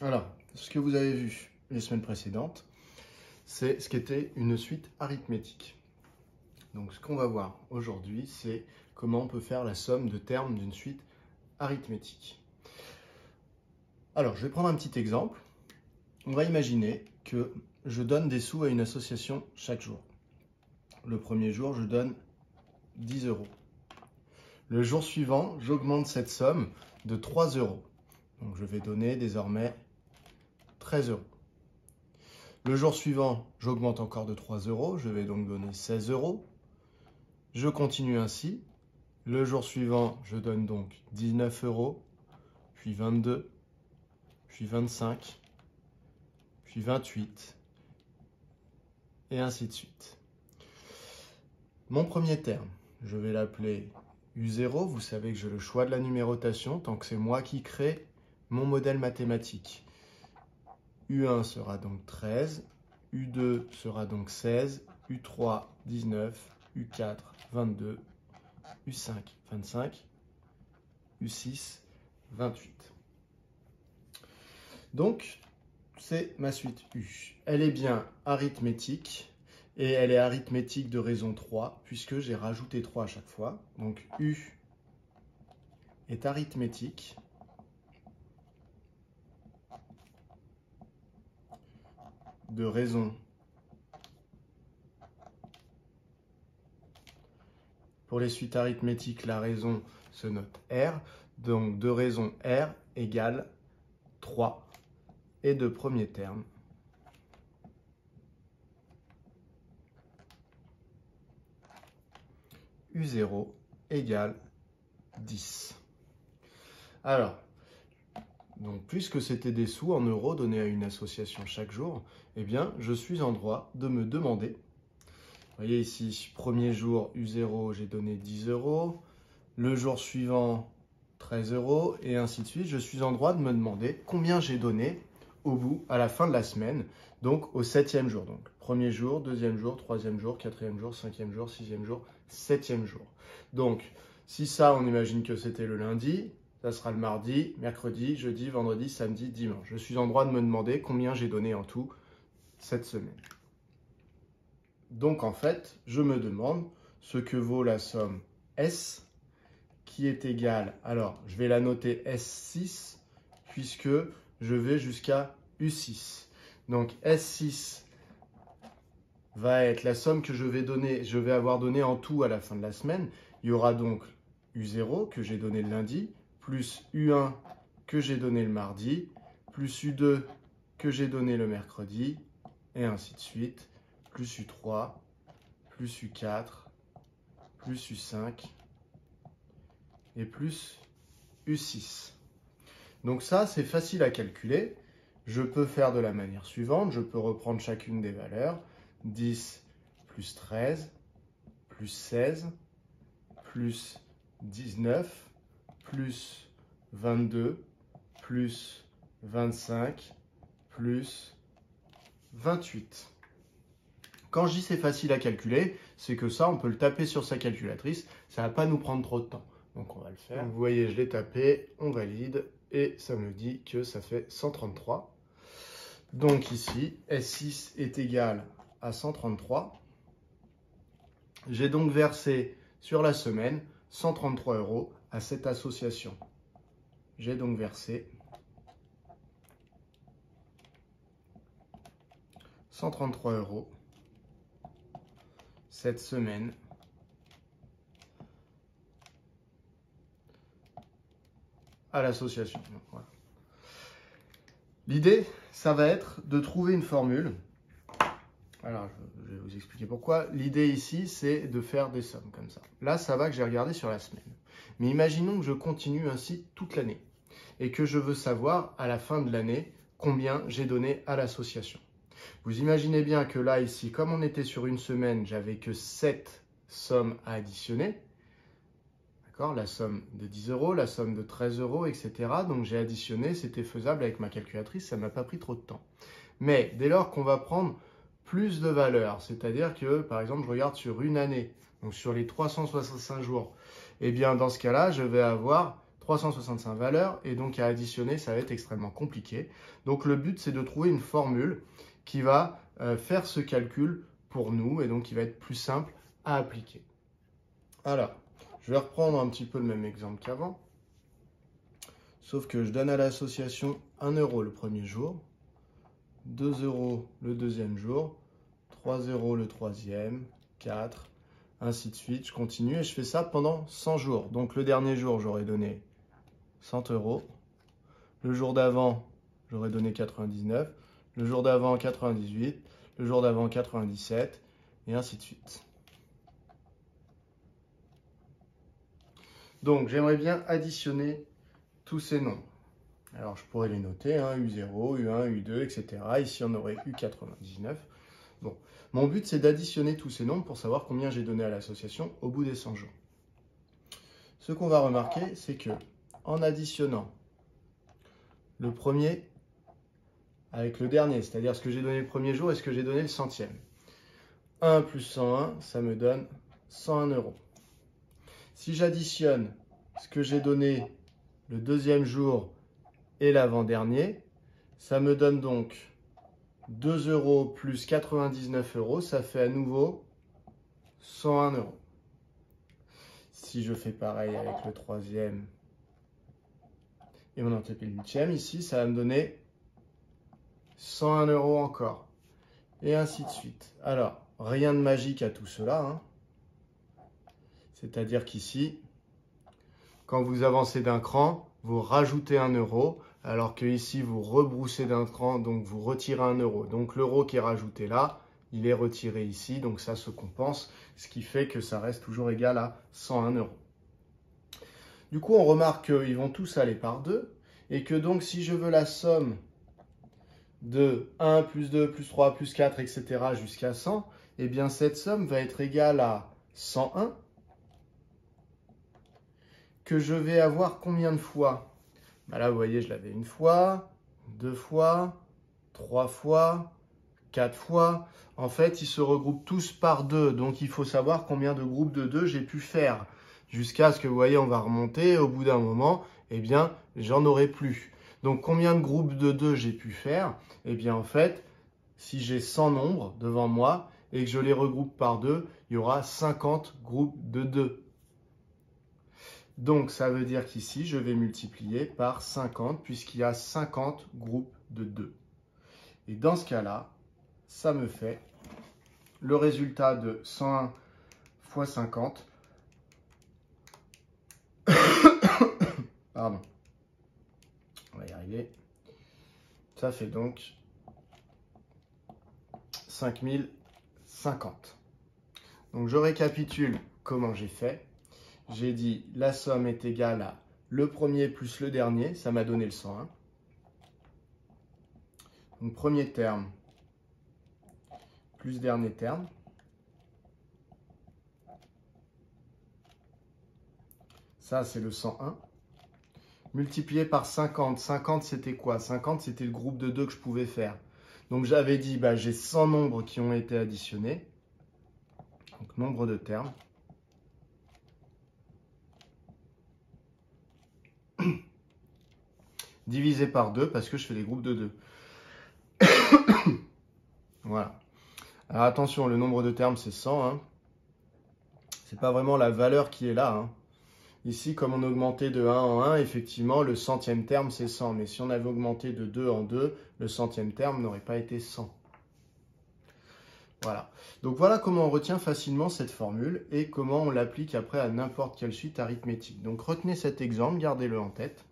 Alors, ce que vous avez vu les semaines précédentes, c'est ce qu'était une suite arithmétique. Donc, ce qu'on va voir aujourd'hui, c'est comment on peut faire la somme de termes d'une suite arithmétique. Alors, je vais prendre un petit exemple. On va imaginer que je donne des sous à une association chaque jour. Le premier jour, je donne 10 €. Le jour suivant, j'augmente cette somme de 3 €. Donc, je vais donner désormais 13 €. Le jour suivant, j'augmente encore de 3 €. Je vais donc donner 16 €. Je continue ainsi. Le jour suivant, je donne donc 19 €, puis 22, puis 25, puis 28, et ainsi de suite. Mon premier terme, je vais l'appeler U0. Vous savez que j'ai le choix de la numérotation tant que c'est moi qui crée mon modèle mathématique. U1 sera donc 13, U2 sera donc 16, U3 19, U4 22, U5 25, U6 28. Donc, c'est ma suite U. Elle est bien arithmétique et elle est arithmétique de raison 3 puisque j'ai rajouté 3 à chaque fois. Donc, U est arithmétique de raison. Pour les suites arithmétiques, la raison se note R. Donc, de raison R égale 3. Et de premier terme, U0 égale 10. Alors, donc, puisque c'était des sous en euros donnés à une association chaque jour, eh bien, je suis en droit de me demander. Vous voyez ici, premier jour U0, j'ai donné 10 €. Le jour suivant, 13 € et ainsi de suite. Je suis en droit de me demander combien j'ai donné au bout, à la fin de la semaine, donc au 7e jour. Donc, premier jour, deuxième jour, troisième jour, quatrième jour, cinquième jour, sixième jour, septième jour. Donc, si ça, on imagine que c'était le lundi, ça sera le mardi, mercredi, jeudi, vendredi, samedi, dimanche. Je suis en droit de me demander combien j'ai donné en tout cette semaine. Donc, en fait, je me demande ce que vaut la somme S qui est égale, alors je vais la noter S6 puisque je vais jusqu'à U6. Donc S6 va être la somme que je vais avoir donné en tout à la fin de la semaine. Il y aura donc U0 que j'ai donné le lundi, plus U1 que j'ai donné le mardi, plus U2 que j'ai donné le mercredi, et ainsi de suite, plus U3, plus U4, plus U5, et plus U6. Donc ça, c'est facile à calculer. Je peux faire de la manière suivante. Je peux reprendre chacune des valeurs. 10 plus 13, plus 16, plus 19, plus 22, plus 25, plus 28. Quand je dis c'est facile à calculer, c'est que ça, on peut le taper sur sa calculatrice. Ça ne va pas nous prendre trop de temps. Donc, on va le faire. Vous voyez, je l'ai tapé, on valide, et ça me dit que ça fait 133. Donc ici, S6 est égal à 133. J'ai donc versé sur la semaine 133 € à cette association. J'ai donc versé 133 € cette semaine à l'association. Voilà. L'idée, ça va être de trouver une formule. Alors, je vais vous expliquer pourquoi. L'idée ici, c'est de faire des sommes comme ça. Là, ça va que j'ai regardé sur la semaine. Mais imaginons que je continue ainsi toute l'année et que je veux savoir à la fin de l'année combien j'ai donné à l'association. Vous imaginez bien que là, ici, comme on était sur une semaine, j'avais que 7 sommes à additionner. La somme de 10 €, la somme de 13 €, etc. Donc j'ai additionné, c'était faisable avec ma calculatrice, ça ne m'a pas pris trop de temps. Mais dès lors qu'on va prendre plus de valeurs, c'est-à-dire que par exemple je regarde sur une année, donc sur les 365 jours, et bien dans ce cas-là, je vais avoir 365 valeurs, et donc à additionner, ça va être extrêmement compliqué. Donc le but, c'est de trouver une formule qui va faire ce calcul pour nous, et donc qui va être plus simple à appliquer. Alors, je vais reprendre un petit peu le même exemple qu'avant, sauf que je donne à l'association 1 € le premier jour, 2 € le deuxième jour, 3 € le troisième, 4, ainsi de suite. Je continue et je fais ça pendant 100 jours. Donc le dernier jour, j'aurais donné 100 €. Le jour d'avant, j'aurais donné 99. Le jour d'avant, 98. Le jour d'avant, 97. Et ainsi de suite. Donc j'aimerais bien additionner tous ces nombres. Alors je pourrais les noter, hein, U0, U1, U2, etc. Ici on aurait U99. Bon, mon but c'est d'additionner tous ces nombres pour savoir combien j'ai donné à l'association au bout des 100 jours. Ce qu'on va remarquer, c'est que en additionnant le premier avec le dernier, c'est-à-dire ce que j'ai donné le premier jour et ce que j'ai donné le centième, 1 plus 101, ça me donne 101 €. Si j'additionne ce que j'ai donné le deuxième jour et l'avant-dernier, ça me donne donc 2 € plus 99 €, ça fait à nouveau 101 €. Si je fais pareil avec le troisième et mon antépénultième, ici, ça va me donner 101 € encore. Et ainsi de suite. Alors, rien de magique à tout cela, hein. C'est-à-dire qu'ici, quand vous avancez d'un cran, vous rajoutez 1 €, alors que ici, vous rebroussez d'un cran, donc vous retirez 1 €. Donc l'euro qui est rajouté là, il est retiré ici, donc ça se compense, ce qui fait que ça reste toujours égal à 101 €. Du coup, on remarque qu'ils vont tous aller par 2, et que donc si je veux la somme de 1 plus 2 plus 3 plus 4, etc. jusqu'à 100, eh bien cette somme va être égale à 101, que je vais avoir combien de fois? Là, vous voyez, je l'avais une fois, 2 fois, 3 fois, 4 fois. En fait, ils se regroupent tous par 2. Donc, il faut savoir combien de groupes de 2 j'ai pu faire. Jusqu'à ce que, vous voyez, on va remonter. Au bout d'un moment, eh bien, j'en aurai plus. Donc, combien de groupes de 2 j'ai pu faire? Eh bien, en fait, si j'ai 100 nombres devant moi et que je les regroupe par 2, il y aura 50 groupes de 2. Donc, ça veut dire qu'ici, je vais multiplier par 50 puisqu'il y a 50 groupes de 2. Et dans ce cas-là, ça me fait le résultat de 101 fois 50. Pardon. On va y arriver. Ça fait donc 5050. Donc, je récapitule comment j'ai fait. J'ai dit la somme est égale à le premier plus le dernier, ça m'a donné le 101. Donc premier terme plus dernier terme. Ça, c'est le 101. Multiplié par 50. 50, c'était quoi? 50, c'était le groupe de 2 que je pouvais faire. Donc j'avais dit, j'ai 100 nombres qui ont été additionnés. Donc nombre de termes. Divisé par 2 parce que je fais des groupes de 2. Voilà. Alors attention, le nombre de termes, c'est 100. Hein. Ce n'est pas vraiment la valeur qui est là. Hein. Ici, comme on augmentait de 1 en 1, effectivement, le centième terme, c'est 100. Mais si on avait augmenté de 2 en 2, le centième terme n'aurait pas été 100. Voilà. Donc voilà comment on retient facilement cette formule et comment on l'applique après à n'importe quelle suite arithmétique. Donc retenez cet exemple, gardez-le en tête.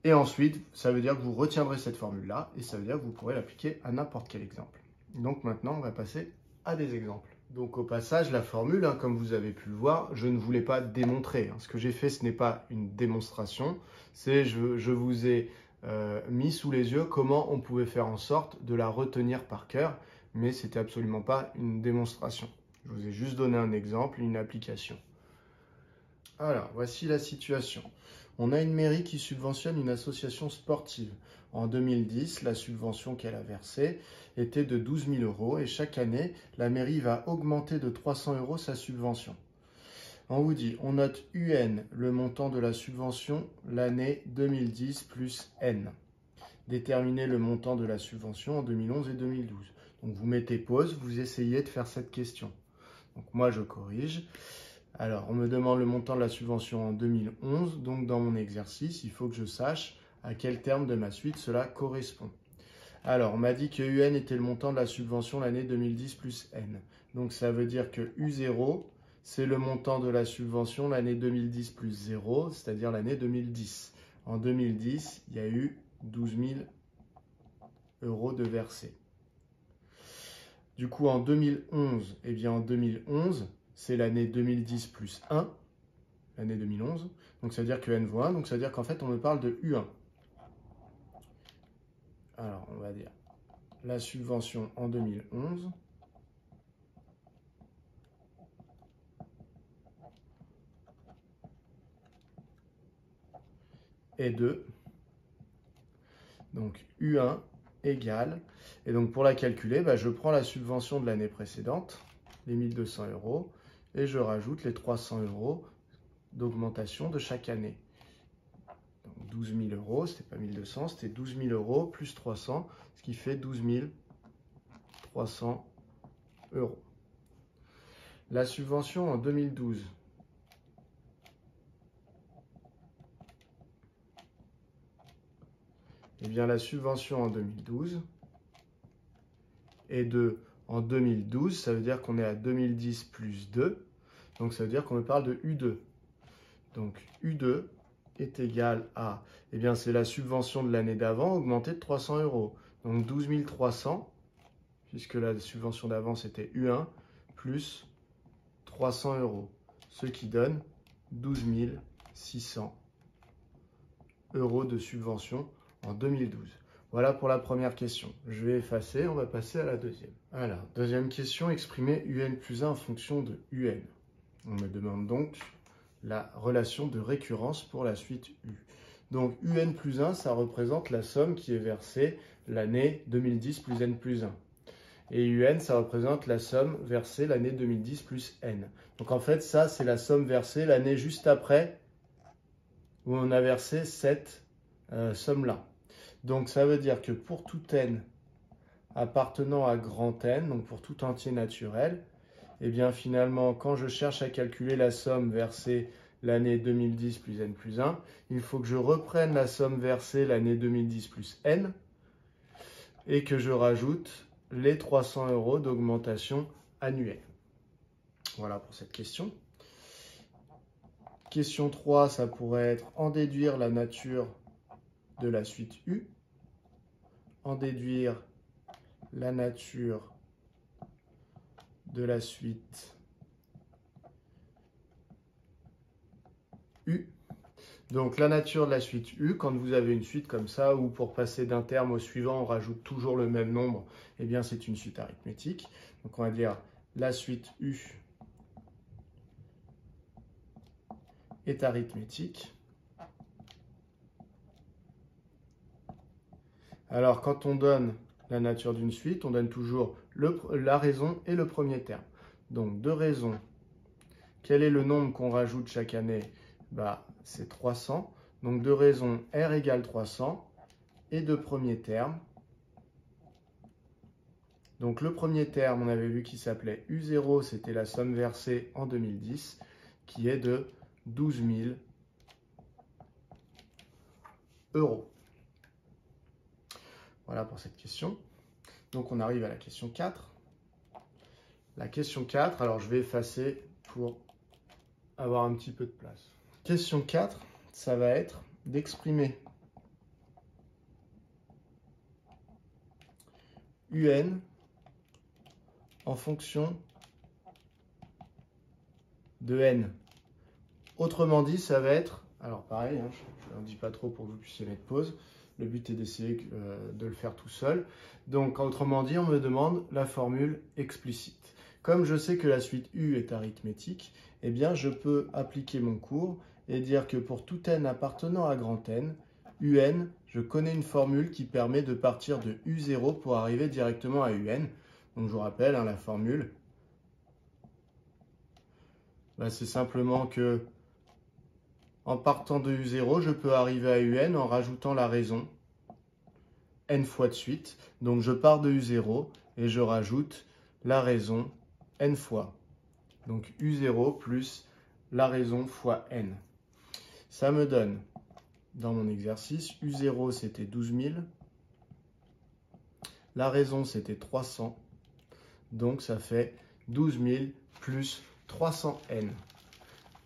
Et ensuite, ça veut dire que vous retiendrez cette formule-là et ça veut dire que vous pourrez l'appliquer à n'importe quel exemple. Donc maintenant, on va passer à des exemples. Donc au passage, la formule, comme vous avez pu le voir, je ne voulais pas démontrer. Ce que j'ai fait, ce n'est pas une démonstration, c'est je vous ai mis sous les yeux comment on pouvait faire en sorte de la retenir par cœur, mais ce n'était absolument pas une démonstration. Je vous ai juste donné un exemple, une application. Alors, voici la situation. On a une mairie qui subventionne une association sportive. En 2010, la subvention qu'elle a versée était de 12 000 € et chaque année, la mairie va augmenter de 300 € sa subvention. On vous dit, on note UN, le montant de la subvention, l'année 2010 plus N. Déterminez le montant de la subvention en 2011 et 2012. Donc vous mettez pause, vous essayez de faire cette question. Donc moi je corrige. Alors on me demande le montant de la subvention en 2011, donc dans mon exercice, il faut que je sache à quel terme de ma suite cela correspond. Alors on m'a dit que UN était le montant de la subvention l'année 2010 plus N. Donc ça veut dire que U0, c'est le montant de la subvention l'année 2010 plus 0, c'est-à-dire l'année 2010. En 2010, il y a eu 12 000 € de versés. Du coup, en 2011, eh bien en 2011, c'est l'année 2010 plus 1, l'année 2011. Donc ça veut dire que N vaut 1, donc ça veut dire qu'en fait, on me parle de U1. Alors, on va dire la subvention en 2011 est de, donc U1 égale, et donc pour la calculer, je prends la subvention de l'année précédente, les 1200 €, et je rajoute les 300 € d'augmentation de chaque année. Donc 12 000 €, c'était pas 1200, c'était 12 000 € plus 300, ce qui fait 12 300 €. La subvention en 2012. Eh bien, la subvention en 2012 est de, en 2012, ça veut dire qu'on est à 2010 plus 2, donc ça veut dire qu'on me parle de U2. Donc U2 est égal à, eh bien c'est la subvention de l'année d'avant augmentée de 300 €. Donc 12 300, puisque la subvention d'avant c'était U1, plus 300 €, ce qui donne 12 600 € de subvention en 2012. Voilà pour la première question. Je vais effacer, on va passer à la deuxième. Alors, deuxième question, exprimer UN plus 1 en fonction de UN. On me demande donc la relation de récurrence pour la suite U. Donc UN plus 1, ça représente la somme qui est versée l'année 2010 plus N plus 1. Et UN, ça représente la somme versée l'année 2010 plus N. Donc en fait, ça, c'est la somme versée l'année juste après où on a versé cette somme-là. Donc ça veut dire que pour tout N appartenant à grand N, donc pour tout entier naturel, et bien finalement, quand je cherche à calculer la somme versée l'année 2010 plus N plus 1, il faut que je reprenne la somme versée l'année 2010 plus N et que je rajoute les 300 € d'augmentation annuelle. Voilà pour cette question. Question 3, ça pourrait être en déduire la nature de la suite U, en déduire la nature de la suite U. Donc la nature de la suite U, quand vous avez une suite comme ça, où pour passer d'un terme au suivant, on rajoute toujours le même nombre, eh bien c'est une suite arithmétique. Donc on va dire la suite U est arithmétique. Alors quand on donne la nature d'une suite, on donne toujours la raison et le premier terme. Donc de raison, quel est le nombre qu'on rajoute chaque année? C'est 300. Donc de raison, R égale 300. Et de premier terme, donc le premier terme, on avait vu qu'il s'appelait U0, c'était la somme versée en 2010, qui est de 12 000 €. Voilà pour cette question. Donc on arrive à la question 4. La question 4, alors je vais effacer pour avoir un petit peu de place. Question 4, ça va être d'exprimer UN en fonction de N. Autrement dit, ça va être, alors pareil, je n'en dis pas trop pour que vous puissiez mettre pause, le but est d'essayer de le faire tout seul. Donc autrement dit, on me demande la formule explicite. Comme je sais que la suite U est arithmétique, eh bien je peux appliquer mon cours et dire que pour tout N appartenant à grand N, UN, je connais une formule qui permet de partir de U0 pour arriver directement à UN. Donc je vous rappelle la formule. C'est simplement que en partant de U0, je peux arriver à UN en rajoutant la raison n fois de suite. Donc je pars de U0 et je rajoute la raison n fois. Donc U0 plus la raison fois n. Ça me donne, dans mon exercice, U0 c'était 12 000. La raison c'était 300. Donc ça fait 12 000 plus 300n.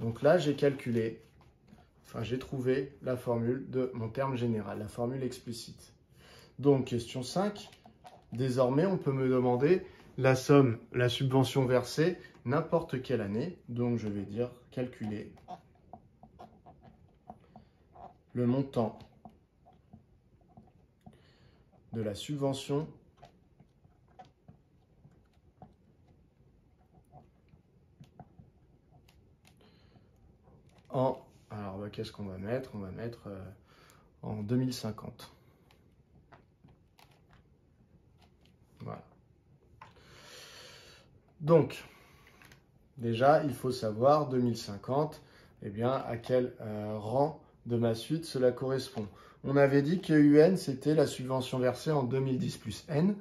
Donc là j'ai calculé, j'ai trouvé la formule de mon terme général, la formule explicite. Donc question 5, désormais on peut me demander la somme, la subvention versée n'importe quelle année. Donc je vais dire calculer le montant de la subvention en... Alors qu'est-ce qu'on va mettre? On va mettre en 2050. Voilà. Donc, déjà, il faut savoir 2050, à quel rang de ma suite cela correspond. On avait dit que UN, c'était la subvention versée en 2010 plus N.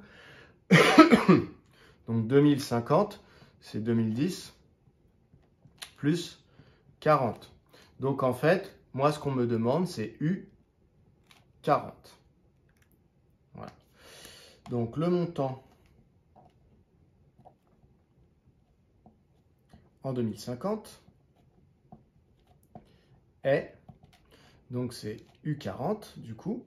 Donc 2050, c'est 2010 plus 40. Donc en fait, moi, ce qu'on me demande, c'est U40. Voilà. Donc le montant en 2050 est, donc c'est U40 du coup,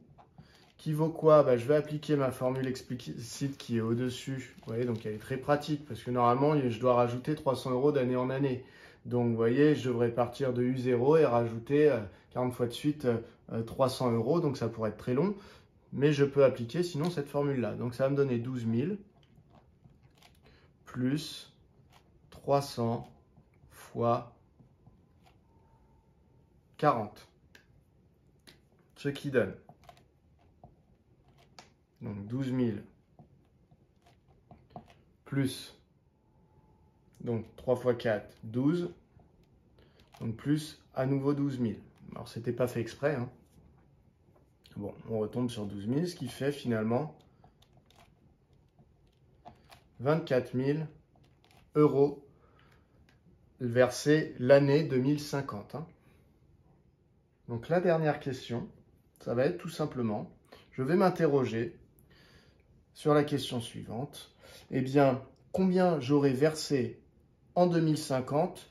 qui vaut quoi? Je vais appliquer ma formule explicite qui est au-dessus. Vous voyez, donc elle est très pratique parce que normalement, je dois rajouter 300 € d'année en année. Donc vous voyez, je devrais partir de U0 et rajouter 40 fois de suite 300 €. Donc ça pourrait être très long, mais je peux appliquer sinon cette formule-là. Donc ça va me donner 12 000 plus 300 fois 40. Ce qui donne donc 12 000 plus donc 3 fois 4, 12. Donc plus à nouveau 12 000. Alors c'était pas fait exprès. Hein. Bon, on retombe sur 12 000, ce qui fait finalement 24 000 € versés l'année 2050. Hein. Donc la dernière question, ça va être tout simplement, je vais m'interroger sur la question suivante. Combien j'aurais versé en 2050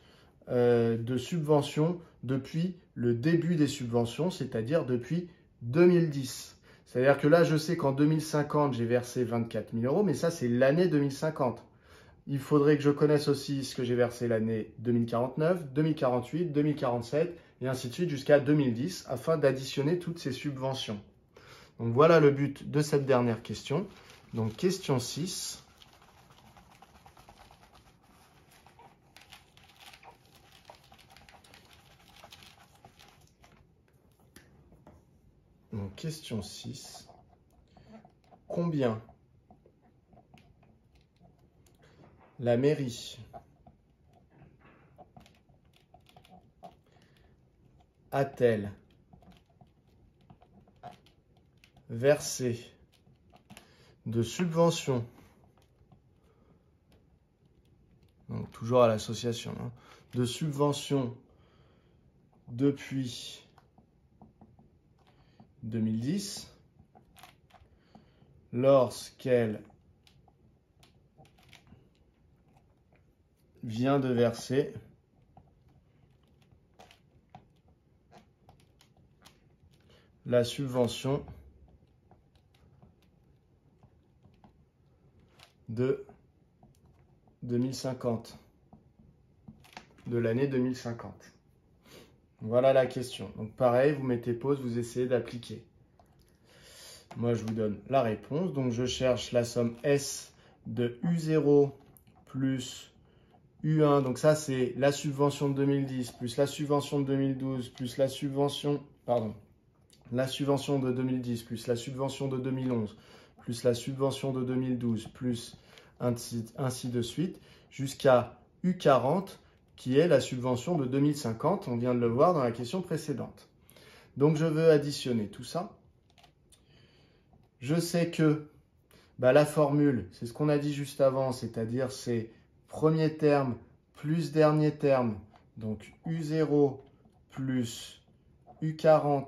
de subventions depuis le début des subventions, c'est-à-dire depuis 2010. C'est-à-dire que là, je sais qu'en 2050, j'ai versé 24 000 €, mais ça, c'est l'année 2050. Il faudrait que je connaisse aussi ce que j'ai versé l'année 2049, 2048, 2047, et ainsi de suite jusqu'à 2010, afin d'additionner toutes ces subventions. Donc voilà le but de cette dernière question. Donc question 6. Donc question 6. Combien la mairie a-t-elle versé de subventions, donc toujours à l'association, hein, de subventions depuis 2010 lorsqu'elle vient de verser la subvention de 2050, de l'année 2050. Voilà la question. Donc pareil, vous mettez pause, vous essayez d'appliquer. Moi, je vous donne la réponse. Donc je cherche la somme S de U0 plus U1. Donc ça, c'est la subvention de 2010 plus la subvention de 2012 plus la subvention, la subvention de 2010 plus la subvention de 2011 plus la subvention de 2012 plus ainsi de suite jusqu'à U40 qui est la subvention de 2050. On vient de le voir dans la question précédente. Donc, je veux additionner tout ça. Je sais que la formule, c'est ce qu'on a dit juste avant, c'est-à-dire c'est premier terme plus dernier terme, donc U0 plus U40,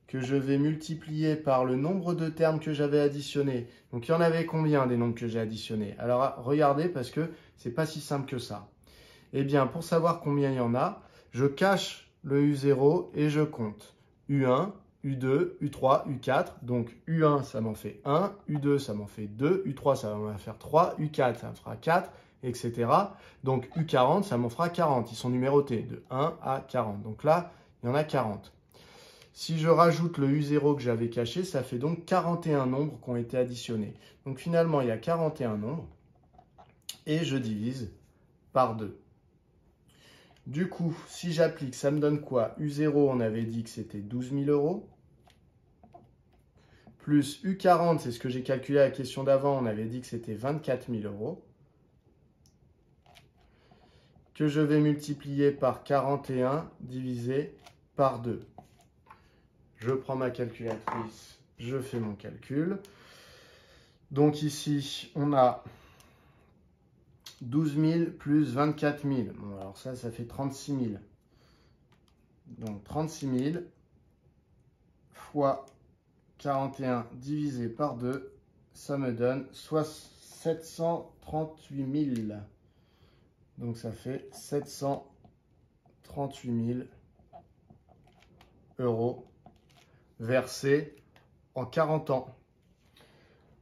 que je vais multiplier par le nombre de termes que j'avais additionnés. Donc, il y en avait combien des nombres que j'ai additionnés? Alors, regardez, parce que ce n'est pas si simple que ça. Eh bien, pour savoir combien il y en a, je cache le U0 et je compte U1, U2, U3, U4. Donc, U1, ça m'en fait 1, U2, ça m'en fait 2, U3, ça va m'en faire 3, U4, ça me fera 4, etc. Donc, U40, ça m'en fera 40. Ils sont numérotés de 1 à 40. Donc là, il y en a 40. Si je rajoute le U0 que j'avais caché, ça fait donc 41 nombres qui ont été additionnés. Donc finalement, il y a 41 nombres et je divise par 2. Du coup, si j'applique, ça me donne quoi? U0, on avait dit que c'était 12 000 euros. Plus U40, c'est ce que j'ai calculé à la question d'avant, on avait dit que c'était 24 000 euros. Que je vais multiplier par 41 divisé par 2. Je prends ma calculatrice, je fais mon calcul. Donc ici, on a 12 000 plus 24 000. Bon, alors ça fait 36 000. Donc 36 000 fois 41 divisé par 2, ça me donne 738 000. Donc ça fait 738 000 euros versés en 40 ans.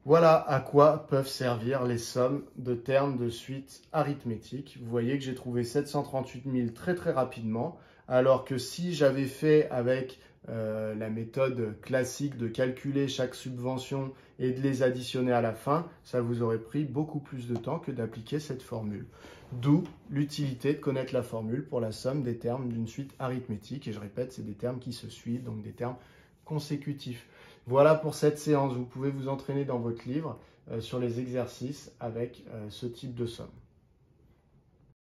Voilà à quoi peuvent servir les sommes de termes de suite arithmétique. Vous voyez que j'ai trouvé 738 000 très très rapidement, alors que si j'avais fait avec la méthode classique de calculer chaque subvention et de les additionner à la fin, ça vous aurait pris beaucoup plus de temps que d'appliquer cette formule. D'où l'utilité de connaître la formule pour la somme des termes d'une suite arithmétique. Et je répète, c'est des termes qui se suivent, donc des termes consécutifs. Voilà pour cette séance. Vous pouvez vous entraîner dans votre livre sur les exercices avec ce type de somme.